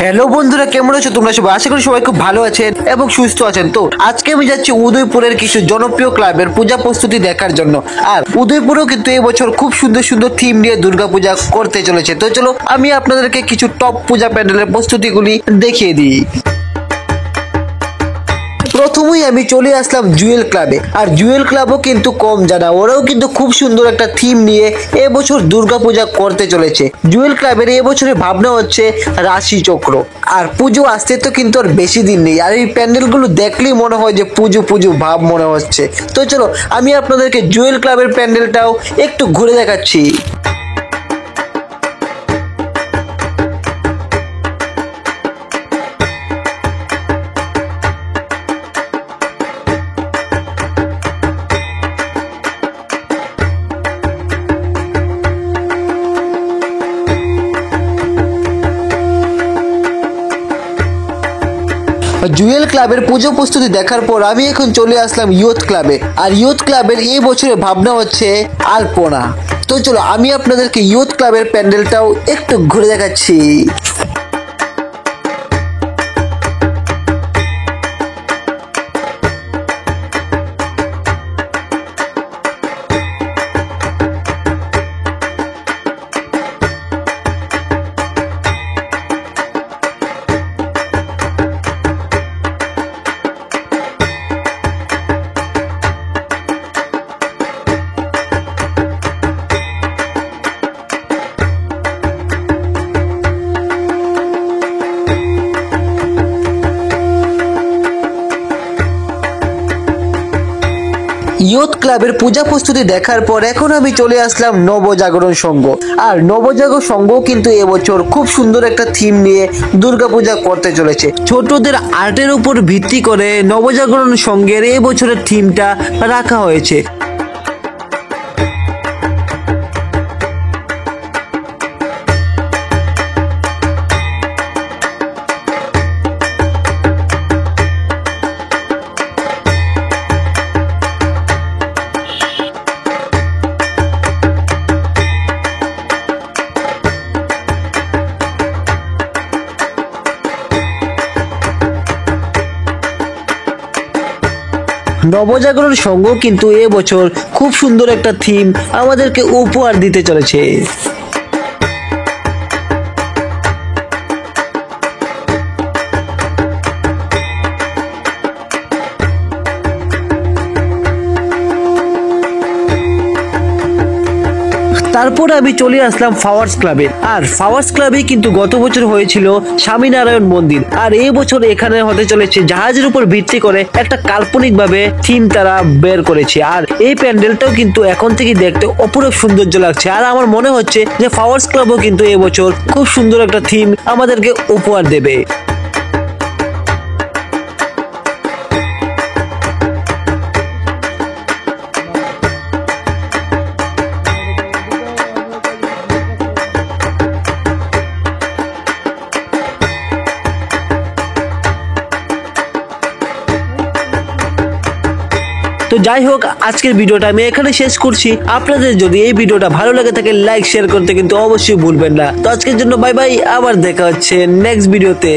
Hello বন্ধুরা, কেমন আছো তোমরা সবাই? আশা করি সবাই খুব ভালো আছেন এবং সুস্থ আছেন। তো আজকে আমি যাচ্ছি উদয়পুরের কিছু জনপ্রিয় ক্লাবের পূজা প্রস্তুতি দেখার জন্য। আর উদয়পুরেও কিন্তু এবছর খুব সুন্দর সুন্দর থিম নিয়ে দুর্গাপূজা করতে চলেছে। তো চলো আমি আপনাদেরকে কিছু টপ পূজা প্যান্ডেলের প্রস্তুতিগুলি দেখিয়ে দিই। প্রথমেই আমি চলে আসলাম জুয়েল ক্লাবে। আর জুয়েল ক্লাবও কিন্তু কম জানা, ওরাও কিন্তু খুব সুন্দর একটা থিম নিয়ে এবছর দুর্গাপূজা করতে চলেছে। জুয়েল ক্লাবের এবছরের ভাবনা হচ্ছে রাশি চক্র। আর পুজো আসতে তো কিন্তু আর বেশি দিন নেই, আর এই প্যান্ডেলগুলো দেখলেই মনে হয় যে পুজো পুজো ভাব মনে হচ্ছে। তো চলো আমি আপনাদেরকে জুয়েল ক্লাবের প্যান্ডেলটাও একটু ঘুরে দেখাচ্ছি। জুয়েল ক্লাবের পুজো প্রস্তুতি দেখার পর আমি এখন চলে আসলাম ইয়ুথ ক্লাবে। আর ইয়ুথ ক্লাবের এই বছরের ভাবনা হচ্ছে আলপনা। তো চলো আমি আপনাদেরকে ইয়ুথ ক্লাবের প্যান্ডেলটাও একটু ঘুরে দেখাচ্ছি। ইয়ুথ ক্লাবের পূজা প্রস্তুতি দেখার পর এখন আমি চলে আসলাম নবজাগরণ সংঘ। আর নবজাগরণ সংঘ কিন্তু এবছর খুব সুন্দর একটা থিম নিয়ে দুর্গাপূজা করতে চলেছে। ছোটদের আর্টের উপর ভিত্তি করে নবজাগরণ সংঘের এবছরের থিমটা রাখা হয়েছে। নবজাগরণ সংঘ কিন্তু এবছর খুব সুন্দর একটা থিম আমাদেরকে উপহার দিতে চলেছে। তারপরে আমি চলে আসলাম ফ্লাওয়ার্স ক্লাবে। আর ফ্লাওয়ার্স ক্লাবে কিন্তু গত বছর হয়েছিল স্বামীনারায়ণ মন্দির, আর এই বছর এখানে হতে চলেছে জাহাজের উপর ভিত্তি করে একটা কাল্পনিক ভাবে থিম তারা বের করেছে। আর এই প্যান্ডেলটাও কিন্তু এখন থেকে দেখতে অপরূপ সৌন্দর্য লাগছে। আর আমার মনে হচ্ছে যে ফ্লাওয়ার্স ক্লাবও কিন্তু এবছর খুব সুন্দর একটা থিম আমাদেরকে উপহার দেবে। তো যাই হোক, আজকের ভিডিওটা আমি এখানে শেষ করছি। আপনাদের যদি এই ভিডিওটা ভালো লাগে থাকে লাইক শেয়ার করতে কিন্তু অবশ্যই ভুলবেন না। তো আজকের জন্য বাই বাই, আবার দেখা হচ্ছে নেক্সট ভিডিওতে।